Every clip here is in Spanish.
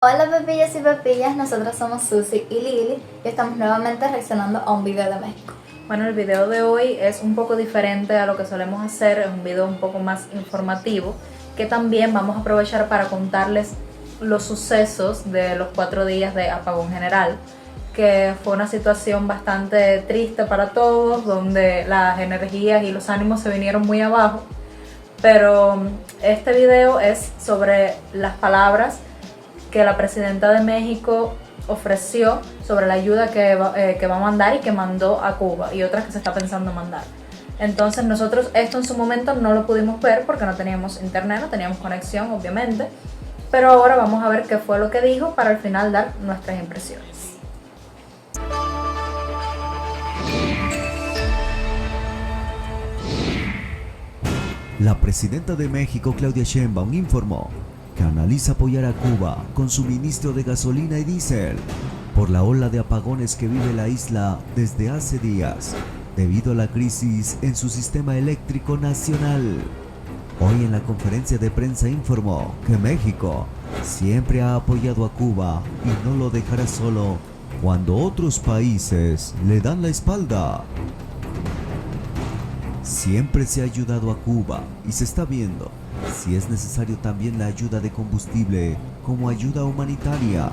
Hola pepillas y pepillas, nosotros somos Susi y Lili y estamos nuevamente reaccionando a un video de México. Bueno, el video de hoy es un poco diferente a lo que solemos hacer, es un video un poco más informativo, que también vamos a aprovechar para contarles los sucesos de los 4 días de apagón general, que fue una situación bastante triste para todos, donde las energías y los ánimos se vinieron muy abajo, pero este video es sobre las palabras que la presidenta de México ofreció sobre la ayuda que va a mandar y que mandó a Cuba y otras que se está pensando mandar. Entonces nosotros esto en su momento no lo pudimos ver porque no teníamos internet, no teníamos conexión obviamente, pero ahora vamos a ver qué fue lo que dijo para al final dar nuestras impresiones. La presidenta de México, Claudia Sheinbaum, informó que analiza apoyar a Cuba con suministro de gasolina y diésel por la ola de apagones que vive la isla desde hace días, debido a la crisis en su sistema eléctrico nacional. Hoy en la conferencia de prensa informó que México siempre ha apoyado a Cuba y no lo dejará solo cuando otros países le dan la espalda. Siempre se ha ayudado a Cuba y se está viendo si es necesario también la ayuda de combustible como ayuda humanitaria,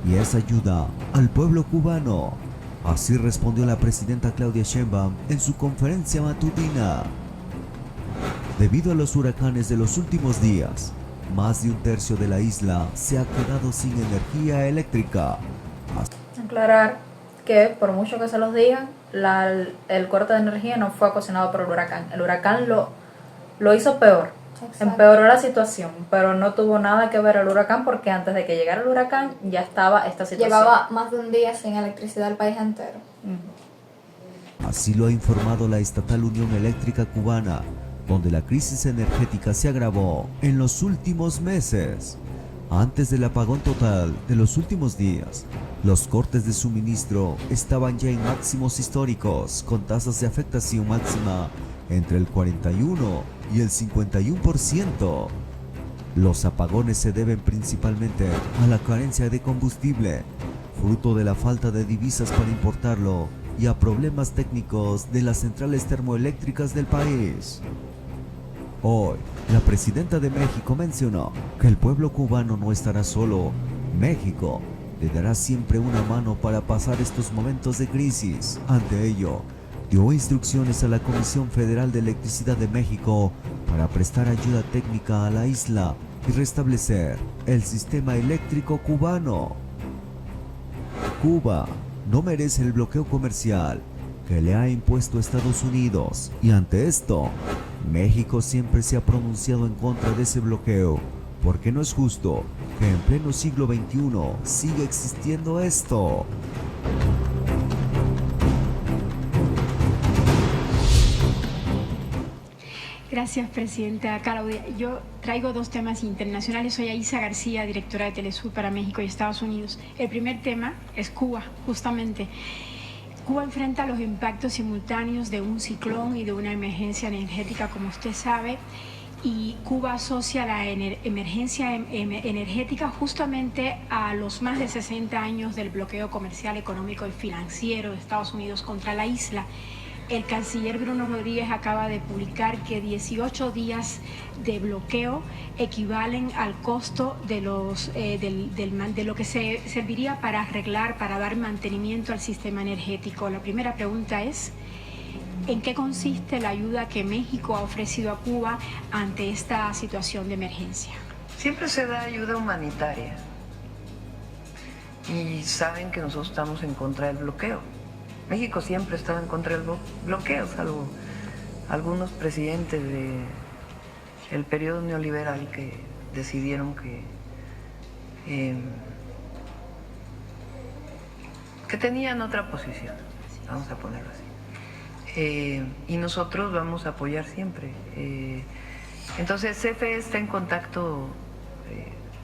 y es ayuda al pueblo cubano. Así respondió la presidenta Claudia Sheinbaum en su conferencia matutina. Debido a los huracanes de los últimos días, más de un tercio de la isla se ha quedado sin energía eléctrica. Aclarar que por mucho que se los digan, el corte de energía no fue ocasionado por el huracán. El huracán lo hizo peor. Exacto. Empeoró la situación, pero no tuvo nada que ver el huracán porque antes de que llegara el huracán ya estaba esta situación. Llevaba más de un día sin electricidad el país entero. Así lo ha informado la estatal Unión Eléctrica Cubana, donde la crisis energética se agravó en los últimos meses. Antes del apagón total de los últimos días, los cortes de suministro estaban ya en máximos históricos, con tasas de afectación máxima entre el 41 y el 51%. Los apagones se deben principalmente a la carencia de combustible, fruto de la falta de divisas para importarlo, y a problemas técnicos de las centrales termoeléctricas del país. Hoy, la presidenta de México mencionó que el pueblo cubano no estará solo. México le dará siempre una mano para pasar estos momentos de crisis. Ante ello, dio instrucciones a la Comisión Federal de Electricidad de México para prestar ayuda técnica a la isla y restablecer el sistema eléctrico cubano. Cuba no merece el bloqueo comercial que le ha impuesto Estados Unidos, y ante esto, México siempre se ha pronunciado en contra de ese bloqueo, porque no es justo que en pleno siglo XXI siga existiendo esto. Gracias, presidenta Claudia. Yo traigo 2 temas internacionales. Soy Aisa García, directora de Telesur para México y Estados Unidos. El primer tema es Cuba, justamente. Cuba enfrenta los impactos simultáneos de un ciclón y de una emergencia energética, como usted sabe, y Cuba asocia la emergencia energética justamente a los más de 60 años del bloqueo comercial, económico y financiero de Estados Unidos contra la isla. El canciller Bruno Rodríguez acaba de publicar que 18 días de bloqueo equivalen al costo de lo que se serviría para arreglar, para dar mantenimiento al sistema energético. La primera pregunta es: ¿en qué consiste la ayuda que México ha ofrecido a Cuba ante esta situación de emergencia? Siempre se da ayuda humanitaria y saben que nosotros estamos en contra del bloqueo. México siempre estaba en contra del bloqueo, salvo algunos presidentes del periodo neoliberal que decidieron que tenían otra posición, vamos a ponerlo así. Y nosotros vamos a apoyar siempre. Entonces CFE está en contacto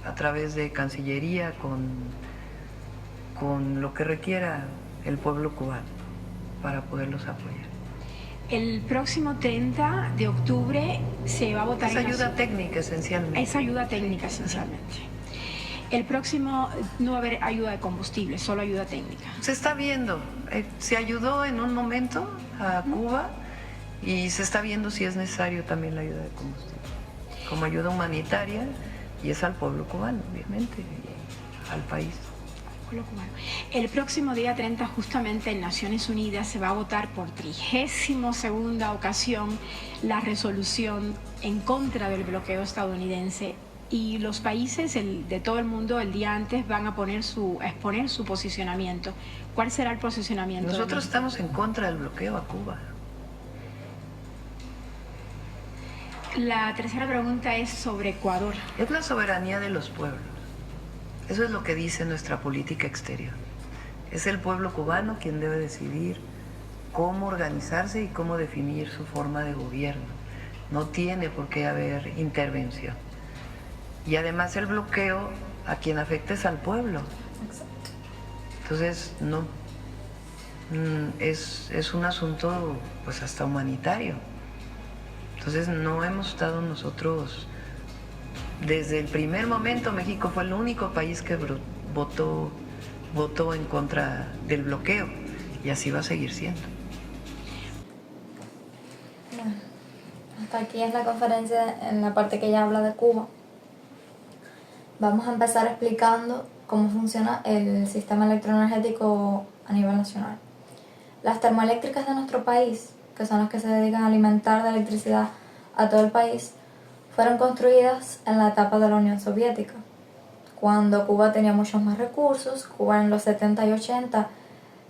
a través de Cancillería con lo que requiera el pueblo cubano para poderlos apoyar. El próximo 30 de octubre se va a votar... Es ayuda técnica esencialmente. Es ayuda técnica esencialmente. El próximo no va a haber ayuda de combustible, solo ayuda técnica. Se está viendo, se ayudó en un momento a Cuba y se está viendo si es necesario también la ayuda de combustible, como ayuda humanitaria, y es al pueblo cubano, obviamente, y al país. El próximo día 30, justamente en Naciones Unidas, se va a votar por 32ª ocasión la resolución en contra del bloqueo estadounidense, y los países de todo el mundo el día antes van a exponer su posicionamiento. ¿Cuál será el posicionamiento? Nosotros estamos en contra del bloqueo a Cuba. La tercera pregunta es sobre Ecuador. Es la soberanía de los pueblos. Eso es lo que dice nuestra política exterior. Es el pueblo cubano quien debe decidir cómo organizarse y cómo definir su forma de gobierno. No tiene por qué haber intervención. Y además el bloqueo a quien afecta es al pueblo. Entonces, no, es un asunto pues hasta humanitario. Entonces no hemos estado nosotros, desde el primer momento México fue el único país que votó en contra del bloqueo, y así va a seguir siendo. Bueno, hasta aquí es la conferencia en la parte que ella habla de Cuba. Vamos a empezar explicando cómo funciona el sistema electroenergético a nivel nacional. Las termoeléctricas de nuestro país, que son las que se dedican a alimentar de electricidad a todo el país, fueron construidas en la etapa de la Unión Soviética, cuando Cuba tenía muchos más recursos. Cuba en los 70 y 80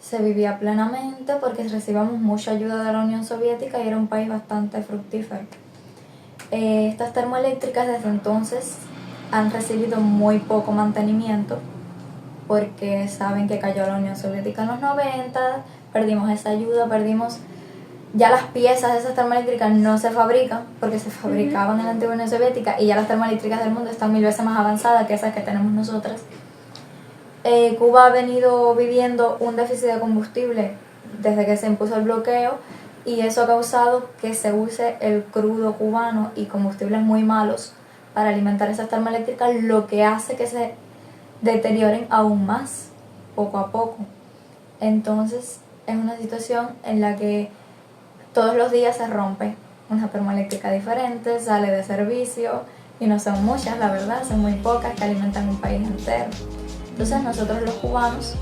se vivía plenamente porque recibíamos mucha ayuda de la Unión Soviética y era un país bastante fructífero. Estas termoeléctricas desde entonces han recibido muy poco mantenimiento porque saben que cayó la Unión Soviética en los 90, perdimos esa ayuda, ya las piezas de esas termoeléctricas no se fabrican porque se fabricaban en la antigua Unión Soviética, y ya las termoeléctricas del mundo están 1000 veces más avanzadas que esas que tenemos nosotras. Cuba ha venido viviendo un déficit de combustible desde que se impuso el bloqueo, y eso ha causado que se use el crudo cubano y combustibles muy malos para alimentar esas termoeléctricas, lo que hace que se deterioren aún más poco a poco. Entonces es una situación en la que todos los días se rompe una termoeléctrica diferente, sale de servicio, y no son muchas, la verdad, son muy pocas que alimentan un país entero. Entonces nosotros los cubanos,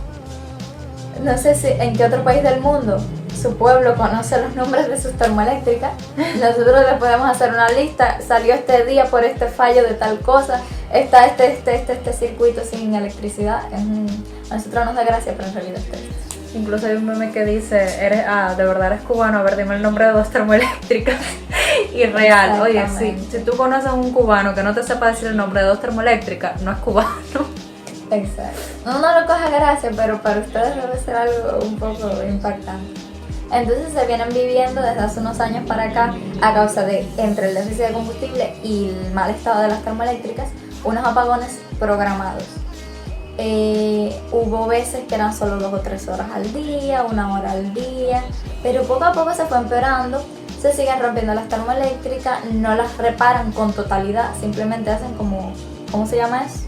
no sé si en qué otro país del mundo su pueblo conoce los nombres de sus termoeléctricas. Nosotros les podemos hacer una lista: salió este día por este fallo de tal cosa, está este circuito sin electricidad. A nosotros nos da gracia, pero en realidad es triste. Incluso hay un meme que dice, de verdad eres cubano, a ver, dime el nombre de 2 termoeléctricas. Y real, oye, si tú conoces a un cubano que no te sepa decir el nombre de 2 termoeléctricas, no es cubano. Exacto. Uno lo coge gracia, pero para ustedes debe ser algo un poco impactante. Entonces se vienen viviendo desde hace unos años para acá, a causa de, entre el déficit de combustible y el mal estado de las termoeléctricas, unos apagones programados. Hubo veces que eran solo 2 o 3 horas al día, 1 hora al día, pero poco a poco se fue empeorando. Se siguen rompiendo las termoeléctricas, no las reparan con totalidad, simplemente hacen como, ¿cómo se llama eso?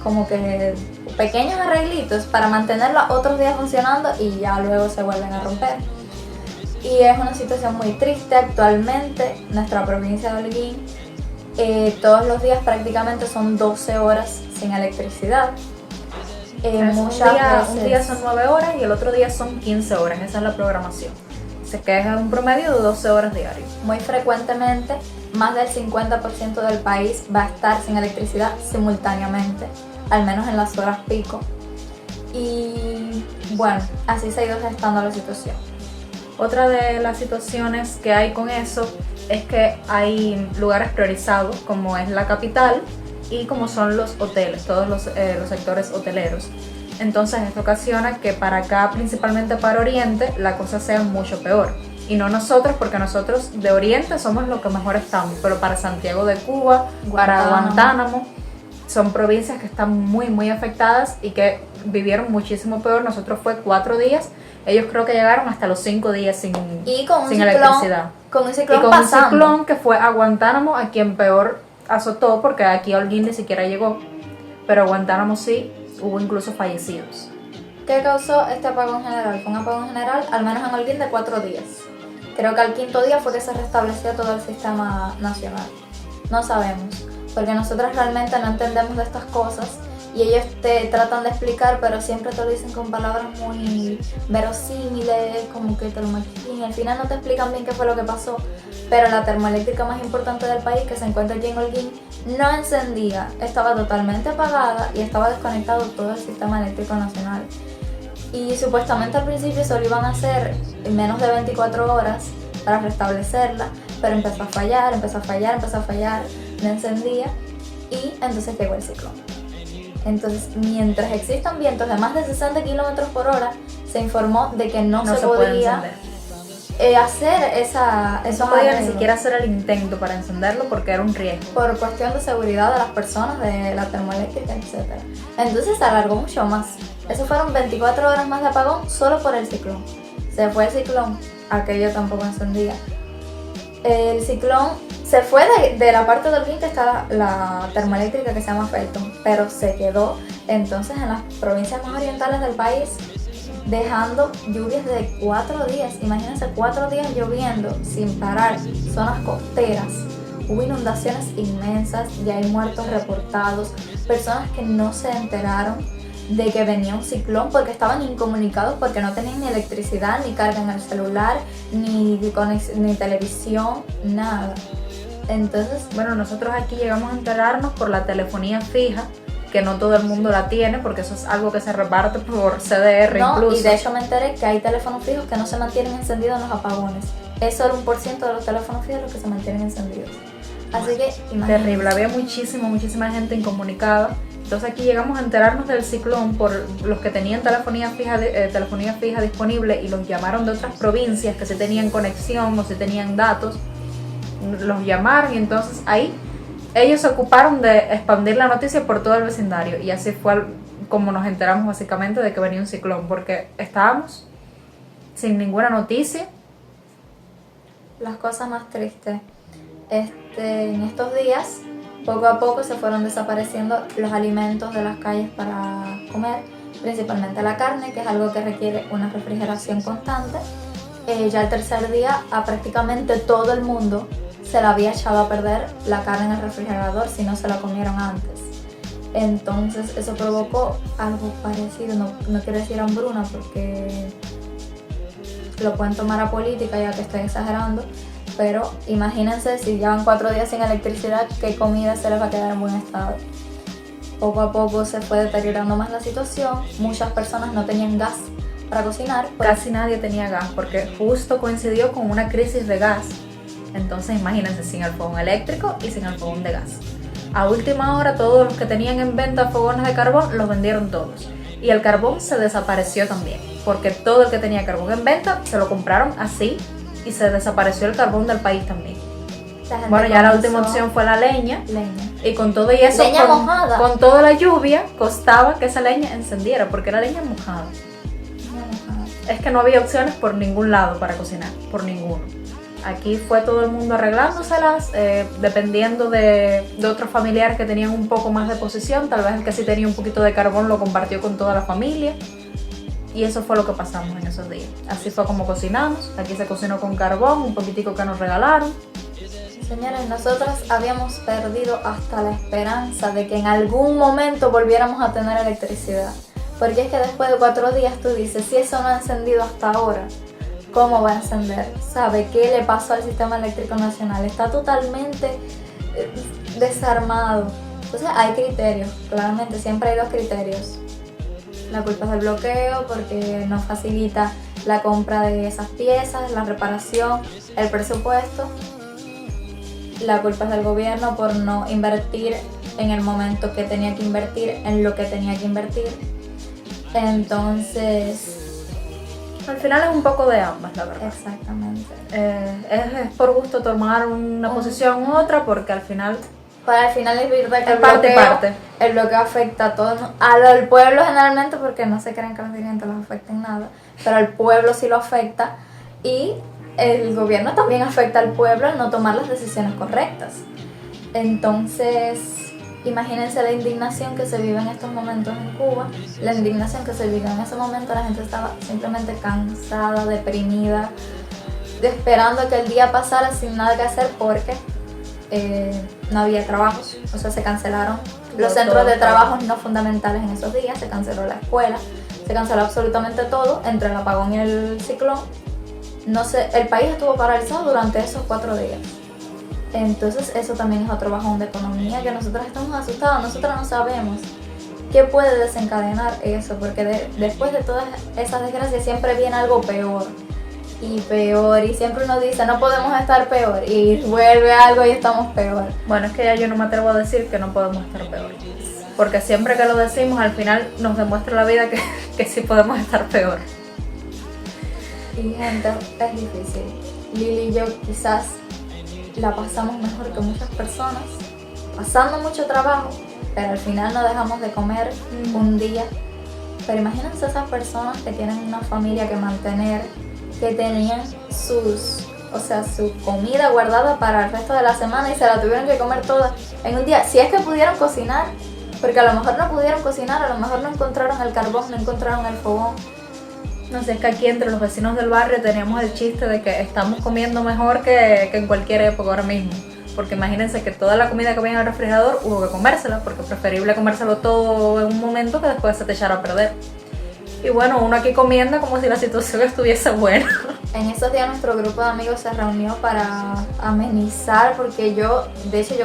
Como que pequeños arreglitos para mantenerlas otros días funcionando, y ya luego se vuelven a romper. Y es una situación muy triste actualmente. Nuestra provincia de Holguín, todos los días prácticamente son 12 horas sin electricidad. Un día son 9 horas y el otro día son 15 horas, esa es la programación. Se queja un promedio de 12 horas diarias. Muy frecuentemente, más del 50% del país va a estar sin electricidad simultáneamente, al menos en las horas pico. Y bueno, así se ha ido gestando la situación. Otra de las situaciones que hay con eso es que hay lugares priorizados, como es la capital y como son los hoteles, todos los sectores hoteleros. Entonces esto ocasiona que para acá, principalmente para Oriente, la cosa sea mucho peor. Y no nosotros, porque nosotros de Oriente somos los que mejor estamos, pero para Santiago de Cuba, para Guantánamo, son provincias que están muy, muy afectadas y que vivieron muchísimo peor. Nosotros fue 4 días, ellos creo que llegaron hasta los 5 días sin electricidad. Con un ciclón, y con un ciclón que fue a Guantánamo, a quien peor azotó, porque aquí a Holguín ni siquiera llegó. pero a Guantánamo sí, hubo incluso fallecidos. ¿Qué causó este apagón general? Fue un apagón general, al menos en Holguín, de 4 días. Creo que al 5.º día fue que se restableció todo el sistema nacional. No sabemos, porque nosotros realmente no entendemos de estas cosas y ellos te tratan de explicar, pero siempre te lo dicen con palabras muy verosímiles, como que te lo maquillan y al final no te explican bien qué fue lo que pasó. Pero la termoeléctrica más importante del país, que se encuentra aquí en Holguín, no encendía, estaba totalmente apagada y estaba desconectado todo el sistema eléctrico nacional. Y supuestamente al principio solo iban a hacer en menos de 24 horas para restablecerla, pero empezó a fallar, no encendía y entonces llegó el ciclón. Entonces, mientras existan vientos de más de 60 km por hora, se informó de que no se podía hacer No podía ni siquiera hacer el intento para encenderlo porque era un riesgo. Por cuestión de seguridad de las personas, de la termoeléctrica, etc. Entonces se alargó mucho más. Eso fueron 24 horas más de apagón solo por el ciclón. Se fue el ciclón, aquello tampoco encendía. El ciclón se fue de la parte de Holguín que está la termoeléctrica que se llama Felton, pero se quedó entonces en las provincias más orientales del país, dejando lluvias de 4 días. Imagínense 4 días lloviendo sin parar, zonas costeras. Hubo inundaciones inmensas, ya hay muertos reportados, personas que no se enteraron de que venía un ciclón porque estaban incomunicados, porque no tenían ni electricidad, ni carga en el celular, ni televisión, nada. Entonces, bueno, nosotros aquí llegamos a enterarnos por la telefonía fija, que no todo el mundo la tiene, porque eso es algo que se reparte por CDR incluso. Y de hecho me enteré que hay teléfonos fijos que no se mantienen encendidos en los apagones. Es solo 1% de los teléfonos fijos los que se mantienen encendidos. Así que, imagínense. Terrible, había muchísima gente incomunicada. Entonces aquí llegamos a enterarnos del ciclón por los que tenían telefonía fija disponible y los llamaron de otras provincias que sí tenían conexión o sí tenían datos. Los llamaron y entonces ahí ellos se ocuparon de expandir la noticia por todo el vecindario y así fue como nos enteramos básicamente de que venía un ciclón, porque estábamos sin ninguna noticia. Las cosas más tristes, en estos días poco a poco se fueron desapareciendo los alimentos de las calles para comer, principalmente la carne, que es algo que requiere una refrigeración constante. Ya el tercer día a prácticamente todo el mundo se le había echado a perder la carne en el refrigerador si no se la comieron antes. Entonces eso provocó algo parecido, no quiero decir hambruna porque lo pueden tomar a política ya que estoy exagerando, pero imagínense si llevan 4 días sin electricidad, qué comida se les va a quedar en buen estado. Poco a poco se fue deteriorando más la situación, muchas personas no tenían gas para cocinar. Casi nadie tenía gas porque justo coincidió con una crisis de gas. Entonces imagínense, sin el fogón eléctrico y sin el fogón de gas. A última hora todos los que tenían en venta fogones de carbón los vendieron todos. Y el carbón se desapareció también, porque todo el que tenía carbón en venta se lo compraron así y se desapareció el carbón del país también. Bueno, ya la última opción fue la leña. Y con todo y eso, leña mojada. Con toda la lluvia, costaba que esa leña encendiera, porque era leña mojada. Es que no había opciones por ningún lado para cocinar, por ninguno. Aquí fue todo el mundo arreglándoselas, dependiendo de otros familiares que tenían un poco más de posesión. Tal vez el que sí tenía un poquito de carbón lo compartió con toda la familia. Y eso fue lo que pasamos en esos días. Así fue como cocinamos. Aquí se cocinó con carbón, un poquitico que nos regalaron. Señores, nosotras habíamos perdido hasta la esperanza de que en algún momento volviéramos a tener electricidad. Porque es que después de 4 días tú dices, si eso no ha encendido hasta ahora, ¿cómo va a encender? ¿Sabe qué le pasó al sistema eléctrico nacional? Está totalmente desarmado. Entonces hay criterios, claramente, siempre hay 2 criterios. La culpa es del bloqueo porque no facilita la compra de esas piezas, la reparación, el presupuesto. La culpa es del gobierno por no invertir en el momento que tenía que invertir, en lo que tenía que invertir. Entonces, al final es un poco de ambas, la verdad. Exactamente. Es por gusto tomar una posición u otra, porque al final... Para al final es verdad que el bloqueo afecta a todo, al pueblo generalmente, porque no se creen que los dirigentes los afecten nada, pero al pueblo sí lo afecta, y el gobierno también afecta al pueblo al no tomar las decisiones correctas. Entonces, imagínense la indignación que se vive en estos momentos en Cuba, la indignación que se vive en ese momento. La gente estaba simplemente cansada, deprimida, esperando que el día pasara sin nada que hacer porque no había trabajos, o sea, se cancelaron los centros de trabajo no fundamentales en esos días, se canceló la escuela, se canceló absolutamente todo entre el apagón y el ciclón. No sé, el país estuvo paralizado durante esos 4 días. Entonces eso también es otro bajón de economía que nosotros estamos asustados, nosotros no sabemos qué puede desencadenar eso, porque después de todas esas desgracias siempre viene algo peor y peor, y siempre uno dice no podemos estar peor y vuelve algo y estamos peor. Bueno, es que ya yo no me atrevo a decir que no podemos estar peor, porque siempre que lo decimos al final nos demuestra la vida que sí podemos estar peor. Y gente, es difícil. Lili y yo quizás la pasamos mejor que muchas personas, pasando mucho trabajo, pero al final no dejamos de comer un día. Pero imagínense esas personas que tienen una familia que mantener, que tenían su comida guardada para el resto de la semana y se la tuvieron que comer toda en un día. Si es que pudieron cocinar, porque a lo mejor no pudieron cocinar, a lo mejor no encontraron el carbón, no encontraron el fogón. No sé, es que aquí entre los vecinos del barrio teníamos el chiste de que estamos comiendo mejor que en cualquier época ahora mismo. Porque imagínense que toda la comida que había en el refrigerador hubo que comérsela, porque es preferible comérselo todo en un momento que después se te echara a perder. Y bueno, uno aquí comiendo como si la situación estuviese buena. En esos días nuestro grupo de amigos se reunió para amenizar, porque yo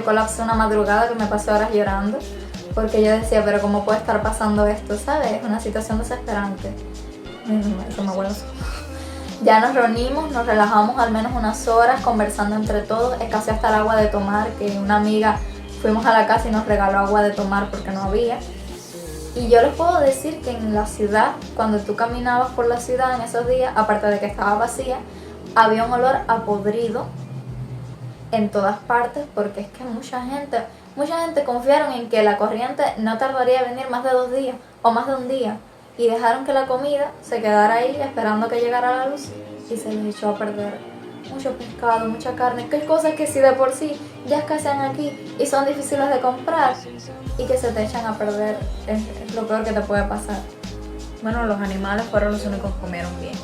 colapsé una madrugada que me pasé horas llorando, porque yo decía, pero ¿cómo puede estar pasando esto? ¿Sabes? Es una situación desesperante. Eso me huele. Ya nos reunimos, nos relajamos al menos unas horas conversando entre todos. Escaseó hasta el agua de tomar, que una amiga fuimos a la casa y nos regaló agua de tomar porque no había. Y yo les puedo decir que en la ciudad, cuando tú caminabas por la ciudad en esos días, aparte de que estaba vacía, había un olor a podrido en todas partes, porque es que mucha gente confiaron en que la corriente no tardaría en venir más de 2 días o más de un día, y dejaron que la comida se quedara ahí esperando que llegara la luz y se les echó a perder mucho pescado, mucha carne, que hay cosas que si de por sí ya escasean aquí y son difíciles de comprar y que se te echan a perder, es lo peor que te puede pasar. Bueno, los animales fueron los únicos que comieron bien.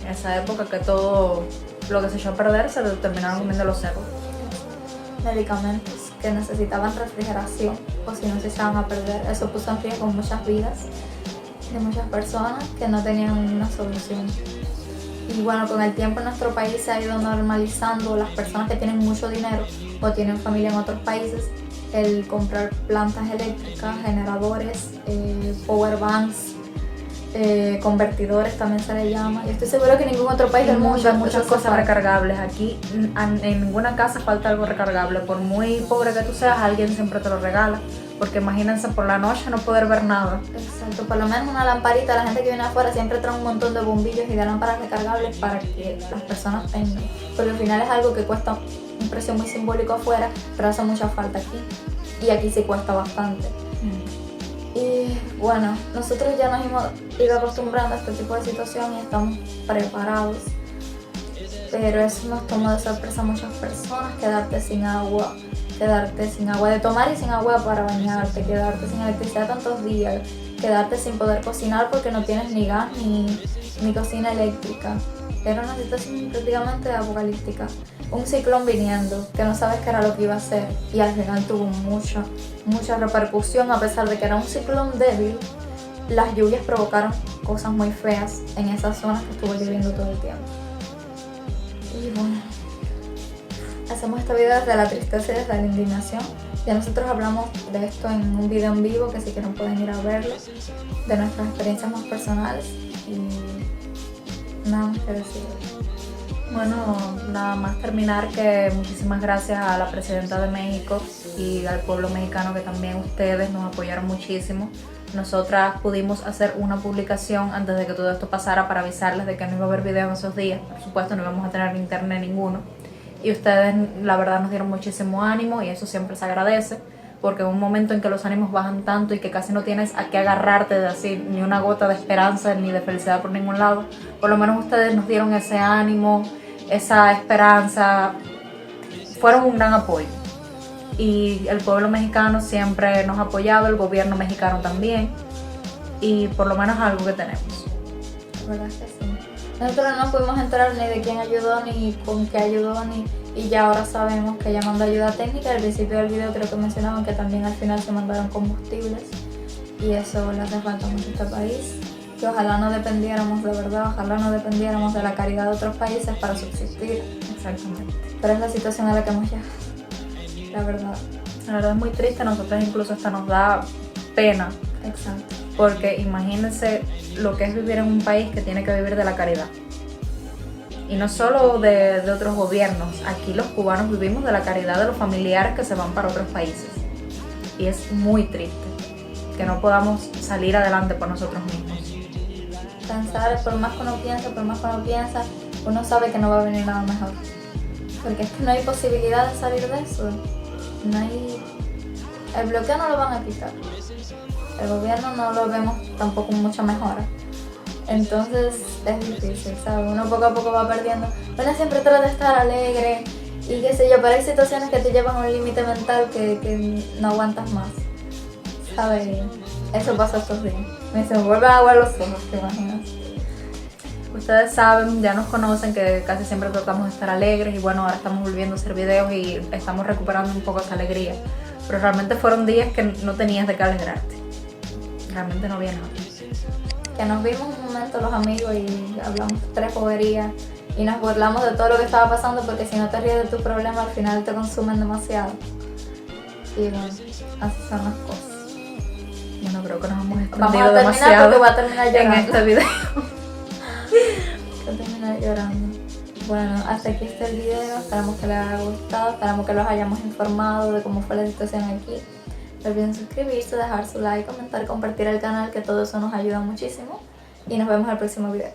En esa época que todo lo que se echó a perder se lo terminaron comiendo los cerdos. Medicamentos que necesitaban refrigeración o si no se echaban a perder, eso puso en riesgo muchas vidas de muchas personas que no tenían una solución. Y bueno, con el tiempo en nuestro país se ha ido normalizando, las personas que tienen mucho dinero o tienen familia en otros países, el comprar plantas eléctricas, generadores, power banks, convertidores también se le llama. Yo estoy segura que en ningún otro país del mundo hay muchas cosas recargables. Aquí en ninguna casa falta algo recargable. Por muy pobre que tú seas, alguien siempre te lo regala. Porque imagínense por la noche no poder ver nada. Exacto, por lo menos una lamparita. La gente que viene afuera siempre trae un montón de bombillos y de lámparas recargables para que las personas tengan. Porque al final es algo que cuesta un precio muy simbólico afuera, pero hace mucha falta aquí. Y aquí sí cuesta bastante. Y bueno, nosotros ya nos hemos ido acostumbrando a este tipo de situación y estamos preparados. Pero eso nos tomó de sorpresa a muchas personas, quedarte sin agua de tomar y sin agua para bañarte, quedarte sin electricidad tantos días, quedarte sin poder cocinar porque no tienes ni gas ni cocina eléctrica. Era una situación prácticamente apocalíptica. Un ciclón viniendo, que no sabes qué era lo que iba a hacer, y al final tuvo mucha repercusión. A pesar de que era un ciclón débil, las lluvias provocaron cosas muy feas en esas zonas que estuvo lloviendo todo el tiempo. Y bueno, hacemos esta video desde la tristeza y desde la indignación. Ya nosotros hablamos de esto en un video en vivo, que si quieren pueden ir a verlo, de nuestras experiencias más personales, y nada más que decir. Bueno, nada más terminar que muchísimas gracias a la Presidenta de México y al pueblo mexicano, que también ustedes nos apoyaron muchísimo. Nosotras pudimos hacer una publicación antes de que todo esto pasara para avisarles de que no iba a haber video en esos días. Por supuesto no íbamos a tener internet ninguno. Y ustedes la verdad nos dieron muchísimo ánimo y eso siempre se agradece, porque en un momento en que los ánimos bajan tanto y que casi no tienes a qué agarrarte de así, ni una gota de esperanza ni de felicidad por ningún lado, por lo menos ustedes nos dieron ese ánimo, esa esperanza, fueron un gran apoyo. y el pueblo mexicano siempre nos ha apoyado, el gobierno mexicano también, y por lo menos es algo que tenemos. La verdad es que sí. Nosotros no nos pudimos enterar ni de quién ayudó, ni con qué ayudó, y ya ahora sabemos que ella mandó ayuda técnica. Al principio del video creo que mencionaban que también al final se mandaron combustibles, y eso le hace falta mucho a este país. Que ojalá no dependiéramos de verdad, ojalá no dependiéramos de la caridad de otros países para subsistir. Exactamente. Pero es la situación a la que hemos llegado, la verdad. La verdad es muy triste, a nosotros incluso hasta nos da pena, Exacto. porque imagínense lo que es vivir en un país que tiene que vivir de la caridad. Y no solo de otros gobiernos, aquí los cubanos vivimos de la caridad de los familiares que se van para otros países. Y es muy triste que no podamos salir adelante por nosotros mismos. Pensar, por más que uno piensa, uno sabe que no va a venir nada mejor. Porque es que no hay posibilidad de salir de eso. No hay... El bloqueo no lo van a quitar. El gobierno no lo vemos tampoco mucha mejora. Entonces es difícil, ¿sabes? Uno poco a poco va perdiendo. Uno siempre trata de estar alegre y qué sé yo, pero hay situaciones que te llevan a un límite mental que no aguantas más, ¿sabes? Eso pasa estos días. Se me vuelven agua a los ojos, ¿te imaginas? Ustedes saben, ya nos conocen que casi siempre tratamos de estar alegres y bueno, ahora estamos volviendo a hacer videos y estamos recuperando un poco esa alegría. Pero realmente fueron días que no tenías de qué alegrarte. Realmente no había nada. Que nos vimos un momento los amigos y hablamos tres boberías y nos burlamos de todo lo que estaba pasando, porque si no te ríes de tus problemas al final te consumen demasiado. Y bueno, así son las cosas. Bueno, creo que nos hemos Vamos extendido a terminar demasiado porque voy a terminar en llorando. este video. Voy a terminar llorando. Bueno, hasta aquí está el video, esperamos que les haya gustado, esperamos que los hayamos informado de cómo fue la situación aquí. No olviden suscribirse, dejar su like, comentar, compartir el canal, que todo eso nos ayuda muchísimo. Y nos vemos en el próximo video.